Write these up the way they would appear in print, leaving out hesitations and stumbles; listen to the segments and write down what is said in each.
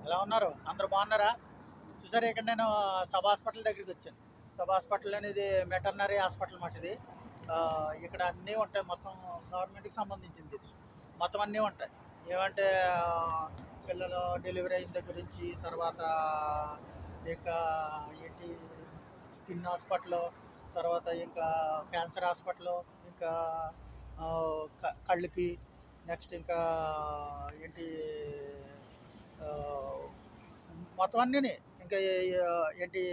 ఎలా ఉన్నారు? అందరూ బాగున్నారా? చూసారా, ఇక్కడ నేను సబ్ హాస్పిటల్ దగ్గరికి వచ్చాను. సబ్ హాస్పిటల్ అనేది వెటర్నరీ హాస్పిటల్ మాట ఇది. ఇక్కడ అన్నీ ఉంటాయి. మొత్తం గవర్నమెంట్కి సంబంధించింది ఇది. మొత్తం అన్నీ ఉంటాయి. ఏమంటే పిల్లలు డెలివరీ అయిన దగ్గర నుంచి, తర్వాత ఇంకా ఏంటి, స్కిన్ హాస్పిటల్, తర్వాత ఇంకా క్యాన్సర్ హాస్పిటల్, ఇంకా కళ్ళకి, నెక్స్ట్ ఇంకా ఏంటి, ఆ, మొత్తం అన్నీని ఇంకా ఏంటి,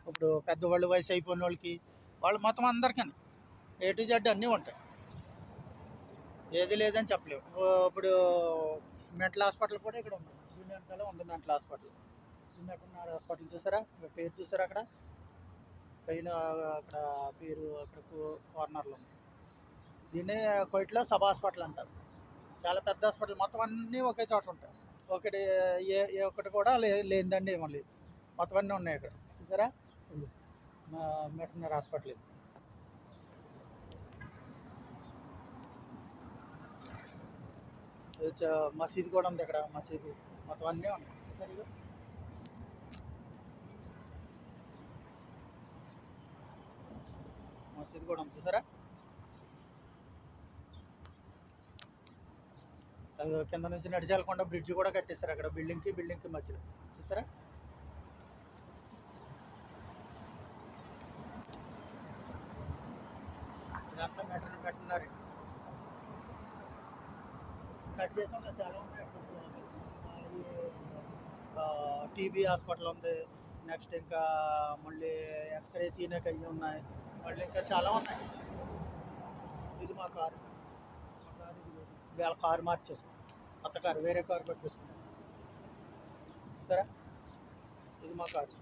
ఇప్పుడు పెద్దవాళ్ళు, వయసు అయిపోయిన వాళ్ళకి, వాళ్ళు మొత్తం అందరికీ ఏ టు జెడ్ అన్నీ ఉంటాయి. ఏది లేదని చెప్పలేవు. ఇప్పుడు మెంటల్ హాస్పిటల్ కూడా ఇక్కడ ఉంది. దీని వెనకాల ఉంది మెంటల్ హాస్పిటల్. ఈ మెంటల్ హాస్పిటల్ చూసారా, పేరు చూసారా అక్కడ పైన, అక్కడ పేరు అక్కడ కార్నర్లో ఉంది. దీన్నే కోయిట్లో సబ్ హాస్పిటల్ అంటారు. చాలా పెద్ద హాస్పిటల్. మొత్తం అన్నీ ఒకే చోట ఉంటాయి. ఒకటి ఏ ఒక్కటి కూడా లేనిదండి ఏమో లేదు. మొత్తం అన్నీ ఉన్నాయి ఇక్కడ. చూసారా, వెటర్నరీ హాస్పిటల్ ఇది. మసీదు కూడా ఉంది ఇక్కడ. మసీదు మొత్తం అన్నీ ఉన్నాయి. సరిగా మసీదు కూడా ఉంది. చూసారా, అది కింద నుంచి నడిచేయకుండా బ్రిడ్జ్ కూడా కట్టేశారు అక్కడ, బిల్డింగ్కి మధ్యలో. చూసారా, ఇదంతా వెటర్నరీ కట్ చేసాం. చాలా ఉన్నాయి. టీబీ హాస్పిటల్ ఉంది. నెక్స్ట్ ఇంకా మళ్ళీ ఎక్స్రే తీయడానికి అవి ఉన్నాయి. మళ్ళీ ఇంకా చాలా ఉన్నాయి. ఇది మా కారు. ఇవాళ కారు మార్చారు. కొత్త కారు, వేరే కారు పట్టుకొచ్చుకున్నాం. సరే, ఇది మా కారు.